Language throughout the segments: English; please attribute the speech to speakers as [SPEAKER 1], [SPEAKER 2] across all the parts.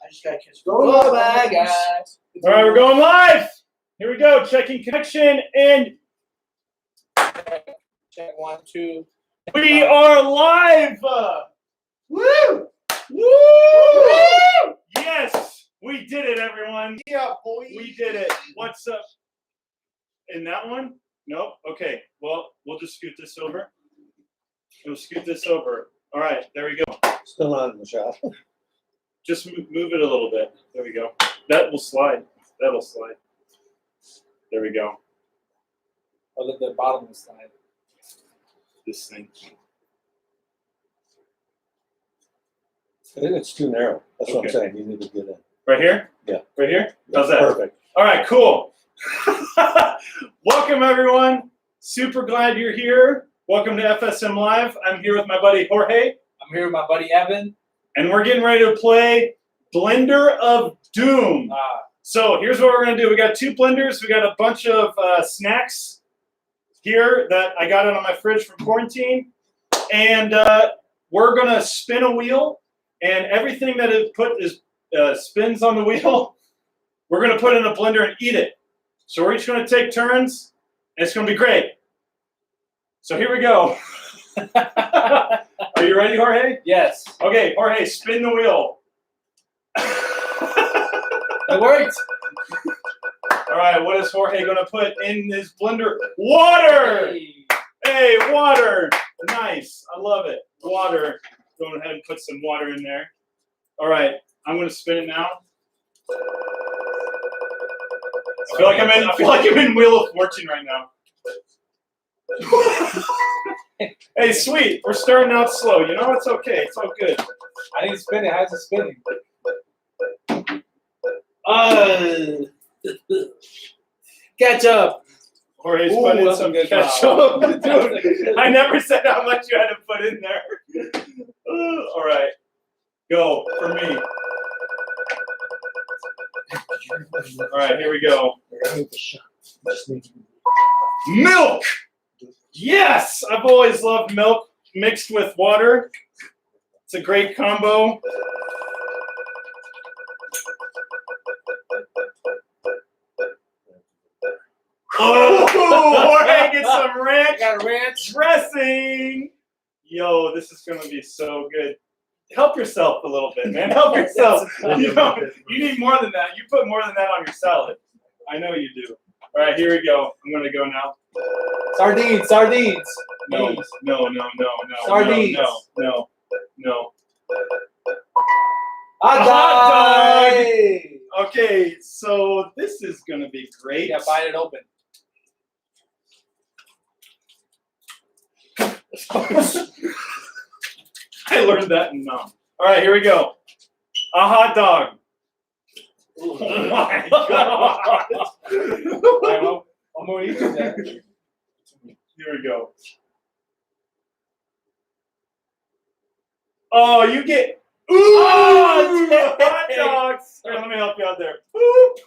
[SPEAKER 1] I just gotta catch.
[SPEAKER 2] Go bye, guys.
[SPEAKER 3] All right, we're going live. Here we go. Checking connection, and
[SPEAKER 2] Check 1, 2.
[SPEAKER 3] we are live.
[SPEAKER 1] Woo!
[SPEAKER 3] Woo! Yes, we did it, everyone.
[SPEAKER 1] Yeah, boy.
[SPEAKER 3] We did it. What's up? In that one? Nope. Okay. Well, we'll just scoot this over. We'll scoot this over. All right. There we go.
[SPEAKER 4] Still on in the shop.
[SPEAKER 3] Just move it a little bit. There we go. That will slide. That'll slide. There we go.
[SPEAKER 2] Or the bottom will slide.
[SPEAKER 3] This thing.
[SPEAKER 4] I think it's too narrow. That's what I'm
[SPEAKER 3] Okay.
[SPEAKER 4] saying. You need to get in.
[SPEAKER 3] Right here?
[SPEAKER 4] Yeah.
[SPEAKER 3] Right here? How's
[SPEAKER 4] That's
[SPEAKER 3] that?
[SPEAKER 4] perfect.
[SPEAKER 3] All right, cool. Welcome, everyone. Super glad you're here. Welcome to FSM Live. I'm here with my buddy Jorge,
[SPEAKER 2] I'm here with my buddy Evan.
[SPEAKER 3] and we're getting ready to play Blender of Doom. So here's what we're going to do. We got 2 blenders. We got a bunch of snacks here that I got out of my fridge from quarantine. And we're going to spin a wheel. And everything that is put is spins on the wheel, we're going to put in a blender and eat it. So we're each going to take turns. And it's going to be great. So here we go. Are you ready, Jorge?
[SPEAKER 2] Yes.
[SPEAKER 3] Okay, Jorge, spin the wheel.
[SPEAKER 2] It worked.
[SPEAKER 3] All right, what is Jorge going to put in this blender? Water! Hey, water! Nice. I love it. Water. Go ahead and put some water in there. All right, I'm going to spin it now. I feel like I'm in Wheel of Fortune right now. Hey, sweet. We're starting out slow. You know, it's okay. It's all good.
[SPEAKER 2] I didn't spin it. How's it spinning? Catch up.
[SPEAKER 3] Jorge's
[SPEAKER 2] Ooh,
[SPEAKER 3] putting
[SPEAKER 2] that's
[SPEAKER 3] some
[SPEAKER 2] a good
[SPEAKER 3] ketchup.
[SPEAKER 2] job.
[SPEAKER 3] Dude, I never said how much you had to put in there. All right. Go for me. All right, here we go. Milk! Yes! I've always loved milk mixed with water. It's a great combo. Oh, Jorge gets some ranch,
[SPEAKER 2] Got a ranch
[SPEAKER 3] dressing. Yo, this is going to be so good. Help yourself a little bit, man. Help yourself. You need more than that. You put more than that on your salad. I know you do. All right, here we go. I'm going to go now.
[SPEAKER 2] Sardines.
[SPEAKER 3] No.
[SPEAKER 2] Sardines.
[SPEAKER 3] No.
[SPEAKER 2] Hot dog.
[SPEAKER 3] Okay, so this is going to be great.
[SPEAKER 2] Yeah, bite it open.
[SPEAKER 3] I learned that in Nom. All right, here we go. A hot dog. Oh my god.
[SPEAKER 2] I'm going to eat that.
[SPEAKER 3] Here we go. Oh, you get. Ooh! Hot dogs. Here, let me help you out there. Boop.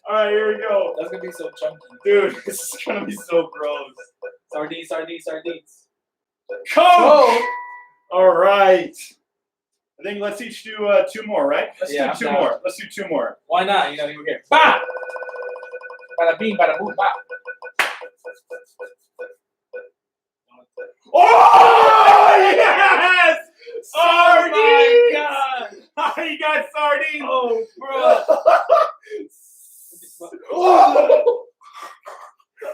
[SPEAKER 3] All right, here we go.
[SPEAKER 2] That's going to be so chunky.
[SPEAKER 3] Dude, this is going to be so gross.
[SPEAKER 2] Sardines.
[SPEAKER 3] Coke!
[SPEAKER 2] Oh.
[SPEAKER 3] All right. I think let's each do 2 more, right? Let's
[SPEAKER 2] Yeah,
[SPEAKER 3] do 2
[SPEAKER 2] I'm down.
[SPEAKER 3] more. Let's do 2 more.
[SPEAKER 2] Why not? You know, you were here. Bah! Bada bing, bada boom, bah.
[SPEAKER 3] Oh, yes! Sardines!
[SPEAKER 2] Oh my God!
[SPEAKER 3] You got sardines!
[SPEAKER 2] Oh, bro.
[SPEAKER 3] Oh!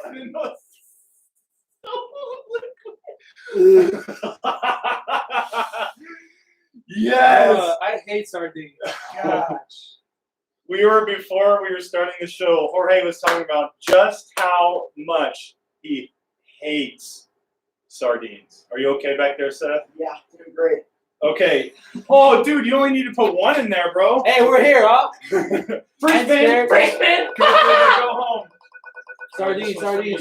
[SPEAKER 3] I didn't know it's yes!
[SPEAKER 2] I hate sardines. Gosh.
[SPEAKER 3] Before we were starting the show, Jorge was talking about just how much he hates sardines. Are you okay back there, Seth?
[SPEAKER 1] Yeah, doing great.
[SPEAKER 3] Okay. Oh, dude, you only need to put 1 in there, bro.
[SPEAKER 2] Hey, we're here, huh?
[SPEAKER 3] Free spin! Free spin! Go home.
[SPEAKER 2] Sardines.
[SPEAKER 3] For me.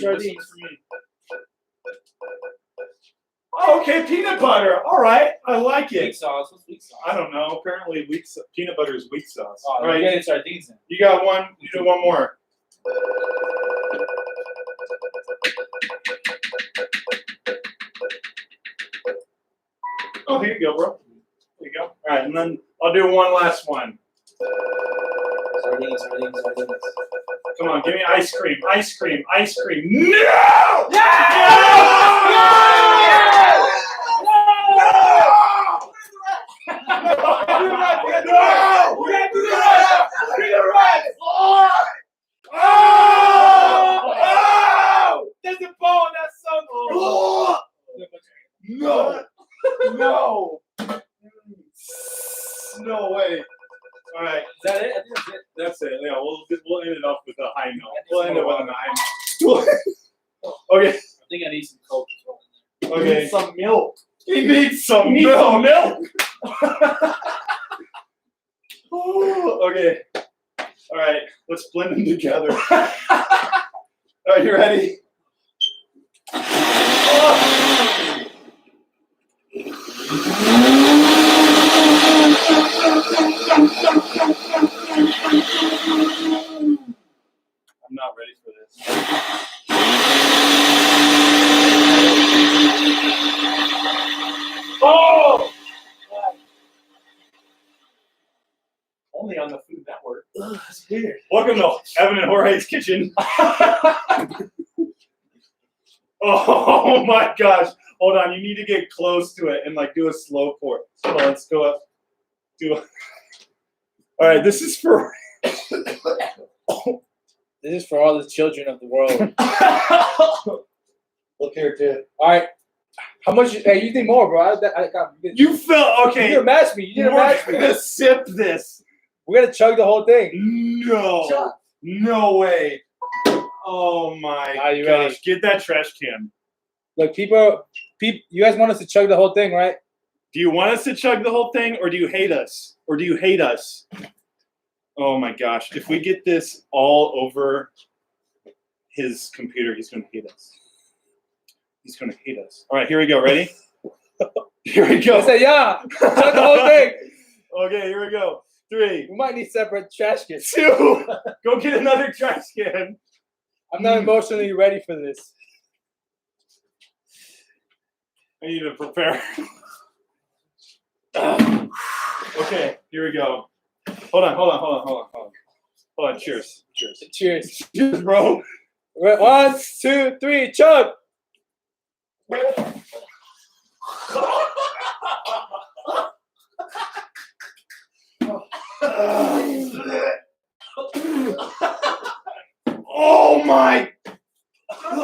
[SPEAKER 3] Oh, okay, peanut butter. All right, I like
[SPEAKER 2] Weak
[SPEAKER 3] it.
[SPEAKER 2] sauce. What's weak sauce?
[SPEAKER 3] I don't know. Apparently, peanut butter is weak sauce.
[SPEAKER 2] Oh,
[SPEAKER 3] All right,
[SPEAKER 2] you're getting sardines in.
[SPEAKER 3] you got 1. You do 1 more. Oh, here you go, bro. There you go. All right, and then I'll do one last one.
[SPEAKER 2] Sardines.
[SPEAKER 3] Come on, give me ice cream. No!
[SPEAKER 2] There's a bone. That's so cool.
[SPEAKER 1] No. No way.
[SPEAKER 3] All right,
[SPEAKER 2] Is that it? I think that's it.
[SPEAKER 3] that's it. Yeah, we'll end it off with a high note. We'll end it with a high note. Okay.
[SPEAKER 2] I think I need some Coke.
[SPEAKER 3] Okay.
[SPEAKER 1] Some milk.
[SPEAKER 3] He needs some milk. Okay. All right. Let's blend them together. All right. You ready? I'm not ready for this. Oh! Only on the Food Network.
[SPEAKER 2] Ugh, that's weird.
[SPEAKER 3] Welcome to Evan and Jorge's kitchen. Oh my gosh. Hold on. You need to get close to it and like do a slow pour. Hold on. Let's go up. All right. This is for.
[SPEAKER 2] This is for all the children of the world.
[SPEAKER 1] Look here, too.
[SPEAKER 2] All right. How much? Hey, you need more, bro. I got.
[SPEAKER 3] You felt
[SPEAKER 2] You
[SPEAKER 3] okay.
[SPEAKER 2] didn't match me. You didn't
[SPEAKER 3] We're
[SPEAKER 2] match me.
[SPEAKER 3] gonna sip this.
[SPEAKER 2] We're gonna chug the whole thing.
[SPEAKER 3] No.
[SPEAKER 1] Chug.
[SPEAKER 3] No way. Oh my
[SPEAKER 2] Are you
[SPEAKER 3] gosh.
[SPEAKER 2] ready?
[SPEAKER 3] Get that trash can.
[SPEAKER 2] Look, people, you guys want us to chug the whole thing, right?
[SPEAKER 3] Do you want us to chug the whole thing or do you hate us? Oh my gosh. If we get this all over his computer, he's going to hate us. All right, here we go. Ready? Here we go.
[SPEAKER 2] I said, yeah, chug the whole thing.
[SPEAKER 3] Okay, here we go. 3,
[SPEAKER 2] We might need separate trash cans.
[SPEAKER 3] 2. Go get another trash can.
[SPEAKER 2] I'm not emotionally ready for this.
[SPEAKER 3] I need to prepare. Okay, here we go. Hold on. Cheers.
[SPEAKER 2] Cheers.
[SPEAKER 3] Cheers, bro.
[SPEAKER 2] 1, 2, 3, chug.
[SPEAKER 3] Oh my!
[SPEAKER 2] Chug.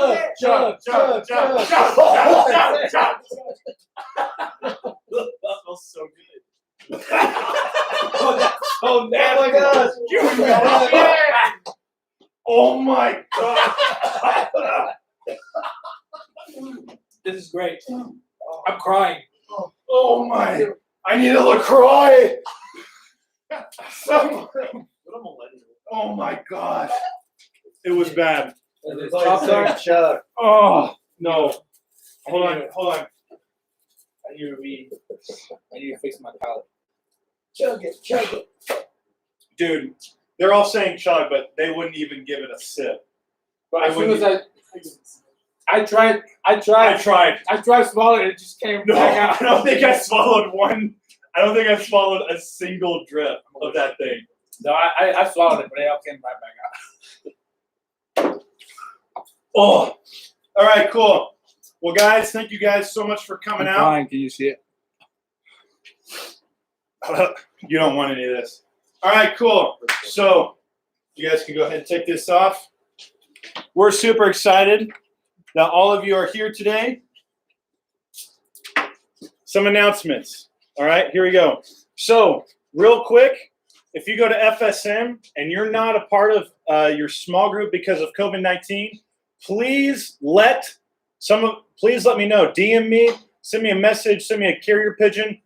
[SPEAKER 3] That smells so good.
[SPEAKER 2] Oh,
[SPEAKER 1] my gosh.
[SPEAKER 3] Oh my god!
[SPEAKER 2] This is great. I'm crying.
[SPEAKER 3] Oh my! I need a LaCroix. Oh my gosh! It was bad.
[SPEAKER 1] Chug.
[SPEAKER 3] Oh no! Hold on.
[SPEAKER 2] I need to fix my palate.
[SPEAKER 1] Chug it.
[SPEAKER 3] Dude, they're all saying chug, but they wouldn't even give it a sip.
[SPEAKER 2] But as soon
[SPEAKER 3] wouldn't-
[SPEAKER 2] as I tried
[SPEAKER 3] I tried.
[SPEAKER 2] swallowing it, it just came
[SPEAKER 3] No,
[SPEAKER 2] back out.
[SPEAKER 3] I don't think I swallowed one. I don't think I swallowed a single drip of that thing.
[SPEAKER 2] No, I swallowed it, but it all came right back out.
[SPEAKER 3] Oh, all right, cool. Well, guys, thank you guys so much for coming out.
[SPEAKER 2] Crying. Can you see it?
[SPEAKER 3] You don't want any of this. All right, cool. So you guys can go ahead and take this off. We're super excited that all of you are here today. Some announcements. All right, here we go. So real quick, if you go to FSM and you're not a part of your small group because of COVID-19, please let me know. DM me, send me a message, send me a carrier pigeon.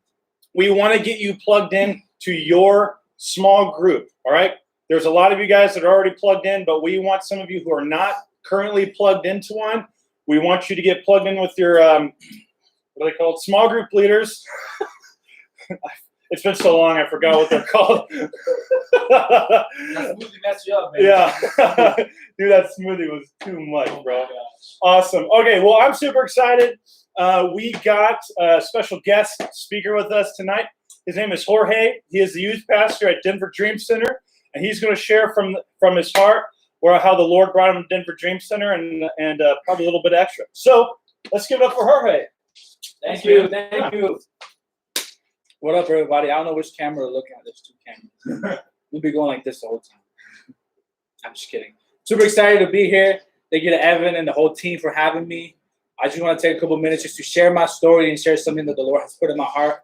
[SPEAKER 3] We want to get you plugged in to your small group. All right. There's a lot of you guys that are already plugged in, but we want some of you who are not currently plugged into one. We want you to get plugged in with your what are they called? Small group leaders. It's been so long, I forgot what they're called.
[SPEAKER 2] That smoothie messed you up, man.
[SPEAKER 3] Yeah. Dude, that smoothie was too much, bro. Awesome. Okay, well, I'm super excited. We got a special guest speaker with us tonight. His name is Jorge. He is the youth pastor at Denver Dream Center, and he's going to share from his heart how the Lord brought him to Denver Dream Center and probably a little bit extra. So let's give it up for Jorge.
[SPEAKER 2] Thank you. What up, everybody? I don't know which camera to look at. There's 2 cameras. We'll be going like this the whole time. I'm just kidding. Super excited to be here. Thank you to Evan and the whole team for having me. I just want to take a couple minutes just to share my story and share something that the Lord has put in my heart.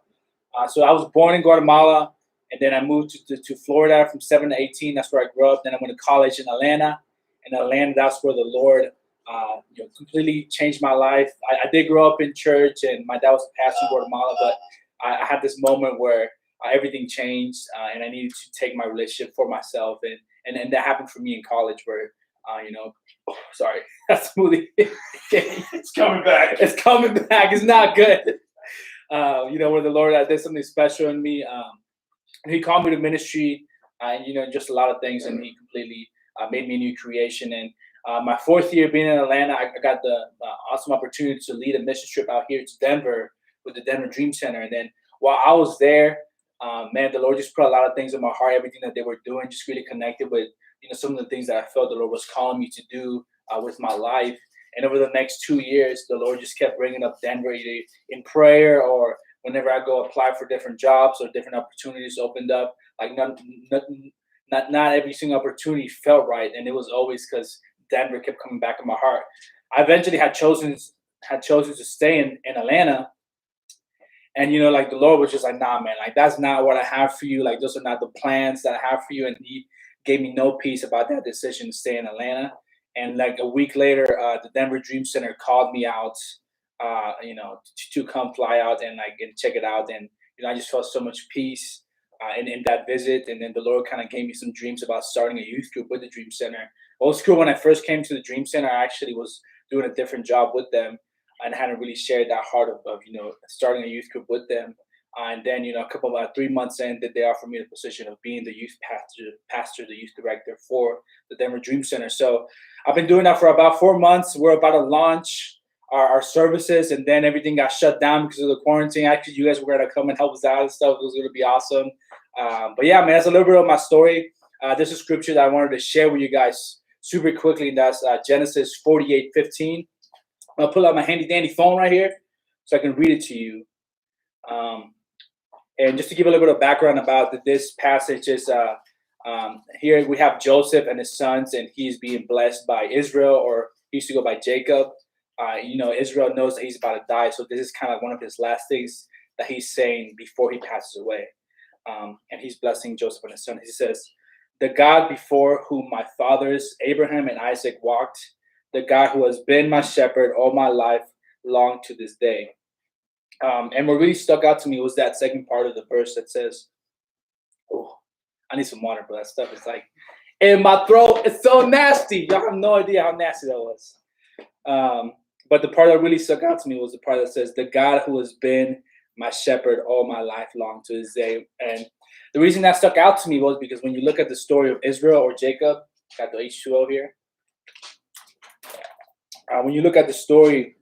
[SPEAKER 2] So I was born in Guatemala, and then I moved to Florida from 7 to 18. That's where I grew up. Then I went to college in Atlanta. In Atlanta, that's where the Lord completely changed my life. I did grow up in church, and my dad was a pastor in Guatemala, but I had this moment where everything changed, and I needed to take my relationship for myself. And that happened for me in college where, sorry, that smoothie.
[SPEAKER 3] It's coming back.
[SPEAKER 2] It's coming back. It's not good. Where the Lord did something special in me. He called me to ministry, and, just a lot of things. And he completely made me a new creation. And my 4th year being in Atlanta, I got the awesome opportunity to lead a mission trip out here to Denver with the Denver Dream Center. And then while I was there, the Lord just put a lot of things in my heart, everything that they were doing, just really connected with, some of the things that I felt the Lord was calling me to do with my life. And over the next 2 years, the Lord just kept bringing up Denver either in prayer or whenever I go apply for different jobs or different opportunities opened up. Like not every single opportunity felt right. And it was always because Denver kept coming back in my heart. I eventually had chosen to stay in Atlanta. And, the Lord was just like, nah, man, like, that's not what I have for you. Like, those are not the plans that I have for you. And he gave me no peace about that decision to stay in Atlanta. And like a week later, the Denver Dream Center called me out, to come fly out and check it out. And, I just felt so much peace in that visit. And then the Lord kind of gave me some dreams about starting a youth group with the Dream Center. Old school, when I first came to the Dream Center, I actually was doing a different job with them. And hadn't really shared that heart of starting a youth group with them. And then, a couple of 3 months in, that they offered me the position of being the youth pastor, the youth director for the Denver Dream Center. So I've been doing that for about 4 months. We're about to launch our services, and then everything got shut down because of the quarantine. Actually, you guys were going to come and help us out and stuff. It was going to be awesome. But yeah, man, that's a little bit of my story. There's a scripture that I wanted to share with you guys super quickly, and that's Genesis 48:15. I'll pull out my handy dandy phone right here so I can read it to you. And just to give a little bit of background about this passage is here we have Joseph and his sons, and he's being blessed by Israel, or he used to go by Jacob. Israel knows that he's about to die. So this is kind of one of his last things that he's saying before he passes away. And he's blessing Joseph and his son. He says, "The God before whom my fathers Abraham and Isaac walked, the God who has been my shepherd all my life long to this day." And what really stuck out to me was that second part of the verse that says, oh, I need some water, but that stuff is like in my throat. It's so nasty. Y'all have no idea how nasty that was. But the part that really stuck out to me was the part that says, "The God who has been my shepherd all my life long to this day." And the reason that stuck out to me was because when you look at the story of Israel or Jacob, got the H2O here. When you look at the story,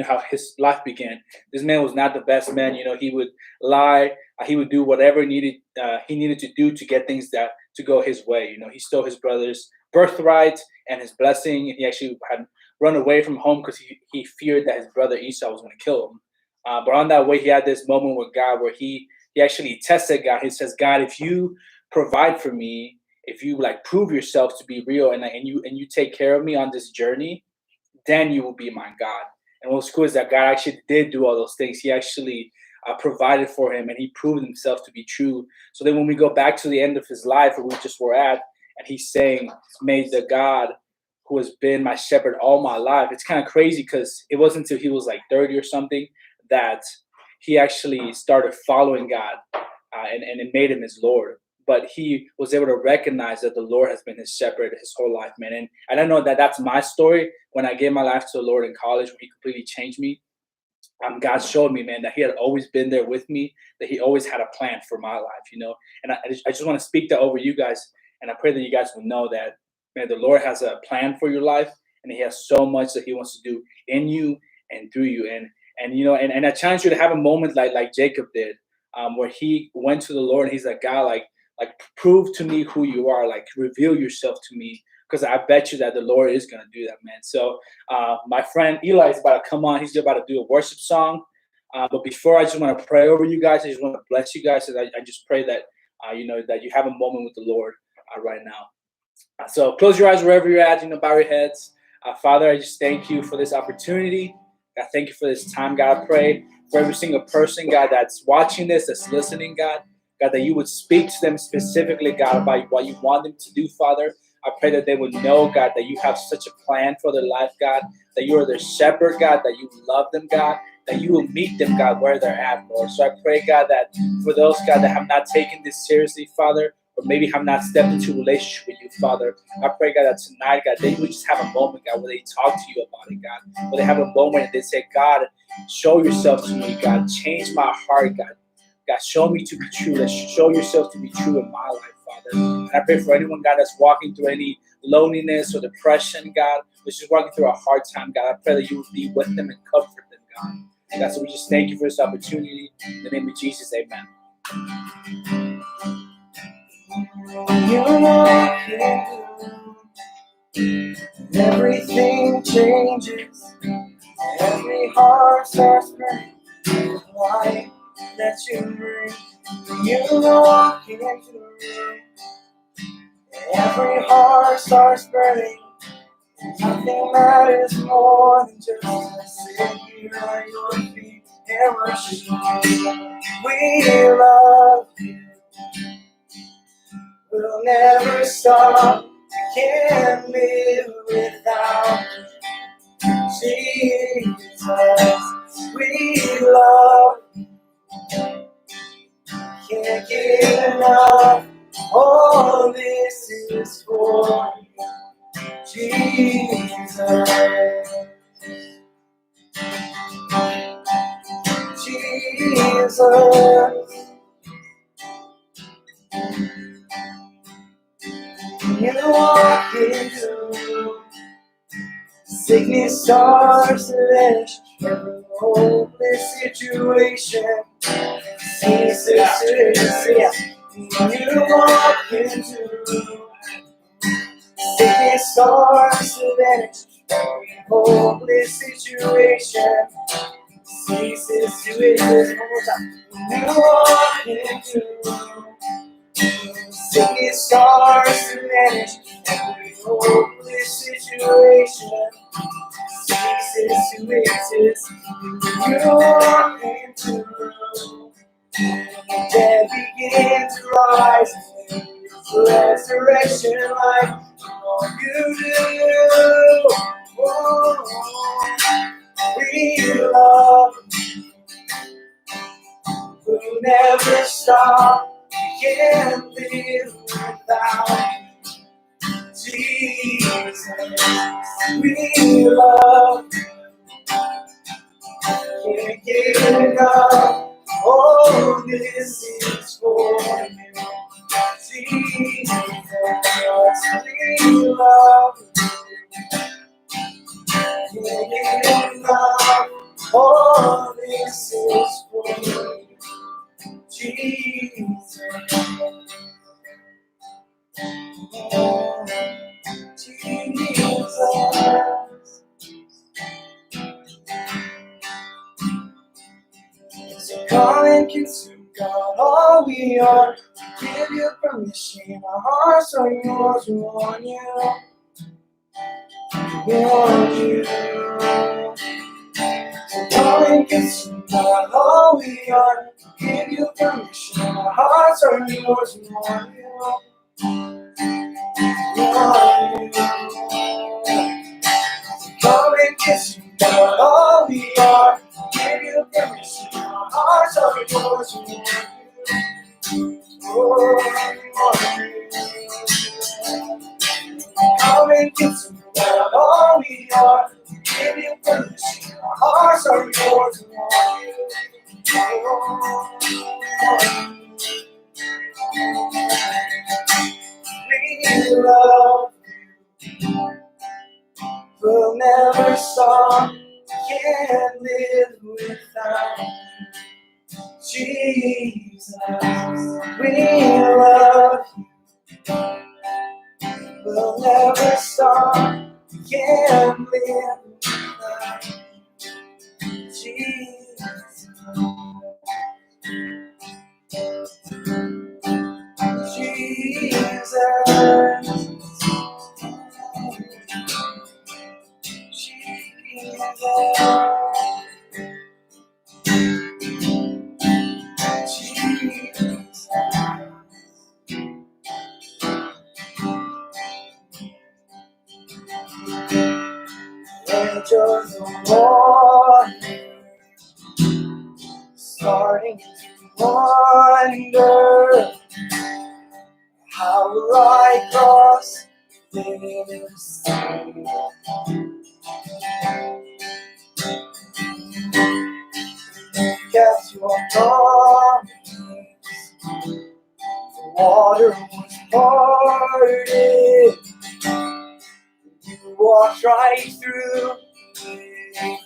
[SPEAKER 2] how his life began. This man was not the best man. He would lie. He would do whatever he needed to do to get things to go his way. He stole his brother's birthright and his blessing. And he actually had run away from home because he feared that his brother Esau was going to kill him. But on that way, he had this moment with God where he actually tested God. He says, "God, if you provide for me, if you prove yourself to be real, and you take care of me on this journey, then you will be my God." And what's cool is that God actually did do all those things. He actually provided for him, and he proved himself to be true. So then when we go back to the end of his life, where we just were at, and he's saying, "May the God who has been my shepherd all my life," it's kind of crazy because it wasn't until he was 30 or something that he actually started following God, and it made him his Lord. But he was able to recognize that the Lord has been his shepherd his whole life, man. And I don't know that that's my story. When I gave my life to the Lord in college, when he completely changed me, God showed me, man, that he had always been there with me, that he always had a plan for my life, And I just want to speak that over you guys. And I pray that you guys will know that, man, the Lord has a plan for your life, and he has so much that he wants to do in you and through you. And And and I challenge you to have a moment like Jacob did, where he went to the Lord and he's like, God, like prove to me who you are, like reveal yourself to me, because I bet you that the Lord is gonna do that, man. So my friend Eli is about to come on. He's about to do a worship song. But before, I just want to pray over you guys. I just want to bless you guys. And I just pray that that you have a moment with the Lord right now. So close your eyes wherever you're at. Bow your heads. Father, I just thank you for this opportunity. God, thank you for this time. God, I pray for every single person, God, that's watching this, that's listening, God. God, that you would speak to them specifically, God, about what you want them to do, Father. I pray that they would know, God, that you have such a plan for their life, God, that you are their shepherd, God, that you love them, God, that you will meet them, God, where they're at, Lord. So I pray, God, that for those, God, that have not taken this seriously, Father, or maybe have not stepped into a relationship with you, Father, I pray, God, that tonight, God, they would just have a moment, God, where they talk to you about it, God, where they have a moment and they say, God, show yourself to me, God, change my heart, God. God, show me to be true. Let's show yourself to be true in my life, Father. And I pray for anyone, God, that's walking through any loneliness or depression, God, that's just walking through a hard time, God. I pray that you would be with them and comfort them, God. God, so we just thank you for this opportunity. In the name of Jesus, amen.
[SPEAKER 5] Everything changes. Every heart starts burning. Light that you bring. You walk into the room. Every heart starts burning. Nothing matters more than just to sit here at your feet and worship you. We love you. We'll never stop. Can't live without Jesus. We love. Can't get enough. All this is for Jesus. Jesus. You walk into sickness starts to vanish. Every hopeless situation ceases to exist. You walk into sickness starts to vanish. Every hopeless situation ceases to exist. One more time. You walk into sickness starts to vanish. Every hopeless situation ceases to exist. You walk into the room. The dead begin to rise. Resurrection life. All you do. Oh, we love. We'll never stop. We can't live without Jesus. We love. Can't get enough. Oh, this is for you. Jesus, we love. Can't get enough. Oh, this is for you. Jesus. Jesus. So come and consume, God, all we are. Give you permission, our hearts are yours. We want you. We want you. So come and consume, God, all we are. Give you permission, our hearts are yours. We want you. We want you. So come and kiss me, God, all we are. Give you permission, our hearts are yours. We want you. Come and get to know all we are. Give you permission. Our hearts are yours. We want you. We love you. We'll never stop. Can't live without. star can live without Jesus. Angels of morning, starting to wonder, how will I cross this sea? Cast your promise, the water was parted, you walked right through it.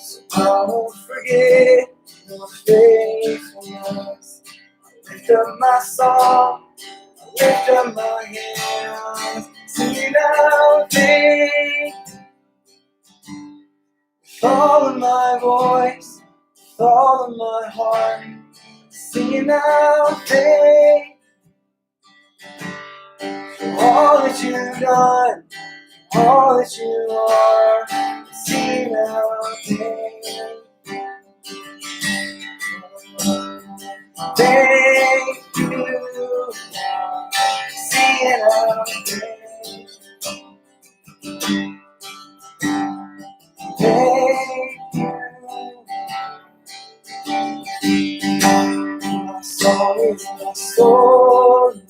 [SPEAKER 5] So I won't forget your faithfulness. Lift up my song, lift up my hands, singing out faith. With all of my voice, with all of my heart, singing out faith. For all that you've done, all that you are, singing out faith. Thank you, singing out faith. Thank you. My song is my story.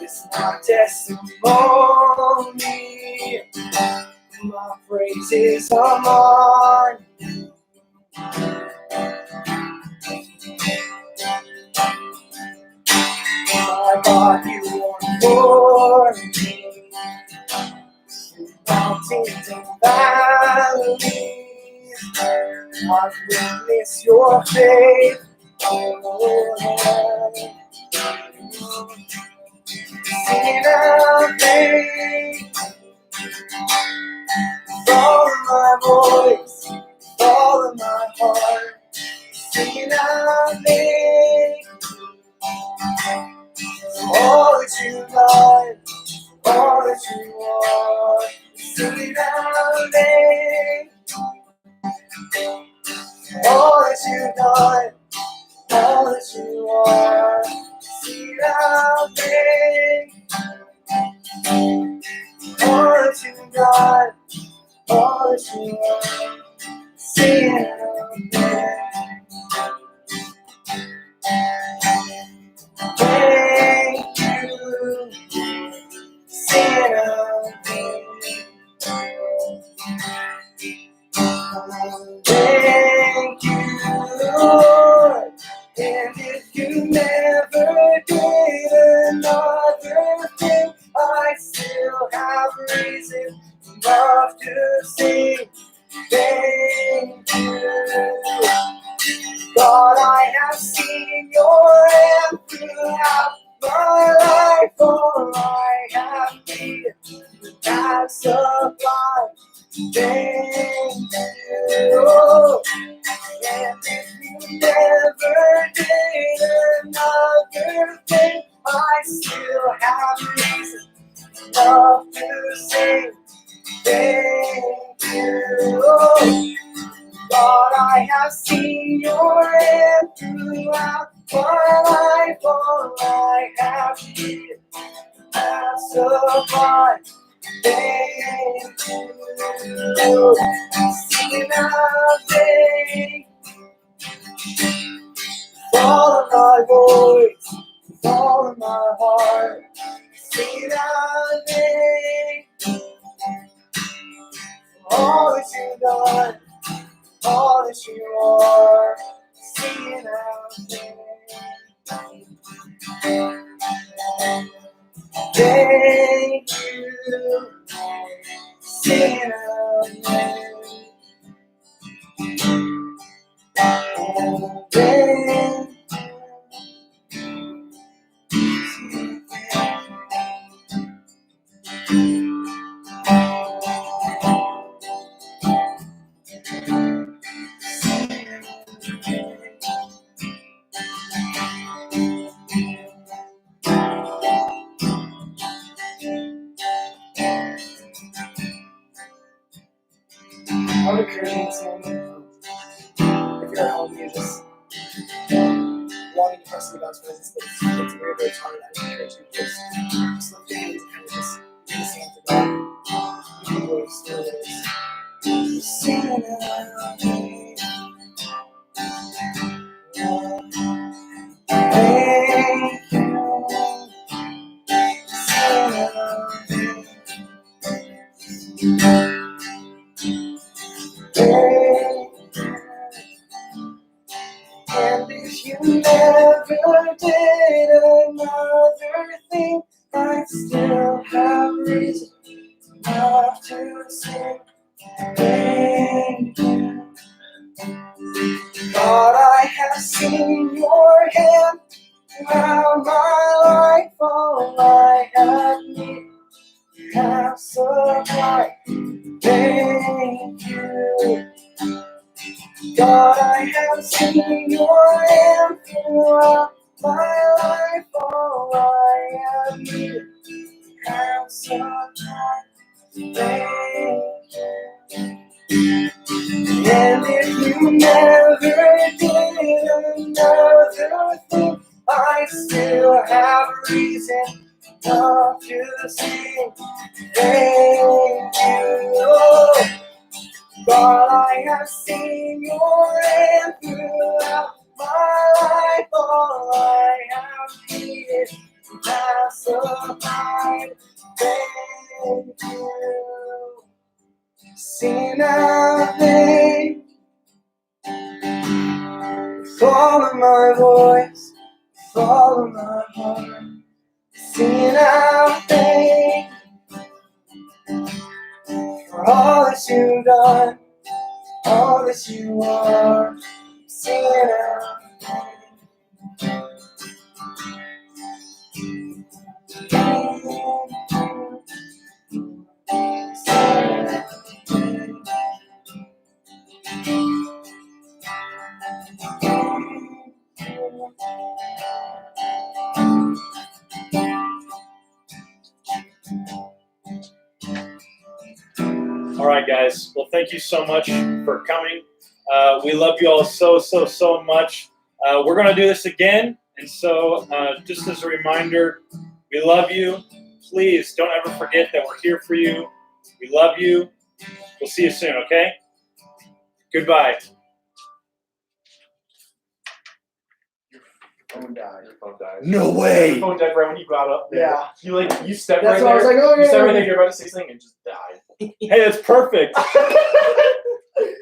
[SPEAKER 5] It's my testimony. My praises are mine. My God, you won for me. Through mountains and valleys, I've witnessed your faith. Singing out faith, with all of my voice, with all of my heart, singing out faith. All that you've done, all that you are, singing out faith. All that you've done, all that you are, singing out faith. All that you've done, all that you are, singing out faith. Thank you, singing out faith. Thank you, Lord. And if you never did another thing, I still have reason enough to sing. Thank you, God. I have seen your hand throughout my life. All I have needed, you have supplied. Thank you. And if you never did another thing, I still have reason enough to sing. Thank you. God, I have seen your hand throughout my life. All I have needed, have supplied. Thank you. Singing out faith. With all of my voice, with all of my heart, singing out faith. All that you've done, all that you are, singing out faith. Thank you, singing out faith. Oh, thank you, you're at home, you're just longing to press the God's presence, but it's very, very hard. I would encourage you to just lift your hands and kind of just do the same to God. You can go still is singing out. Thank you. And if you never did another thing, I'd still have reason enough to sing. Thank you. God, I have seen your hand throughout my life. All I have needed, you have supplied. Thank you. God, I have seen your hand throughout my life. All I have needed, you have supplied. Thank you. And if you never did another thing, I still have reason enough to sing. Thank you. God, I have seen your hand throughout my life. All I have needed, you have supplied. Thank you. Sing out, thank follow my voice, follow my heart. Sing out, thank for all that you've done, all that you are. Sing out,
[SPEAKER 3] All right, guys. Well, thank you so much for coming. We love you all so much. We're going to do this again. And so just as a reminder, we love you. Please don't ever forget that we're here for you. We love you. We'll see you soon, okay? Goodbye.
[SPEAKER 1] Phone died.
[SPEAKER 6] Your phone died.
[SPEAKER 1] No way.
[SPEAKER 6] Your phone died right when you got up there.
[SPEAKER 1] Yeah.
[SPEAKER 6] You stepped
[SPEAKER 1] That's
[SPEAKER 6] right
[SPEAKER 1] why I was
[SPEAKER 6] there.
[SPEAKER 1] like, oh,
[SPEAKER 6] You
[SPEAKER 1] yeah.
[SPEAKER 6] stepped right there, you're about to say something and just died.
[SPEAKER 3] Hey, that's perfect.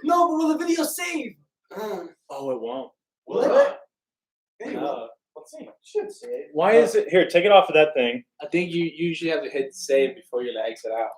[SPEAKER 1] No, but will the video save?
[SPEAKER 3] Oh, it won't.
[SPEAKER 6] Will it?
[SPEAKER 1] Maybe.
[SPEAKER 6] Let's see.
[SPEAKER 1] Should save.
[SPEAKER 3] Why is it? Here, take it off of that thing.
[SPEAKER 2] I think you usually have to hit save before you exit out.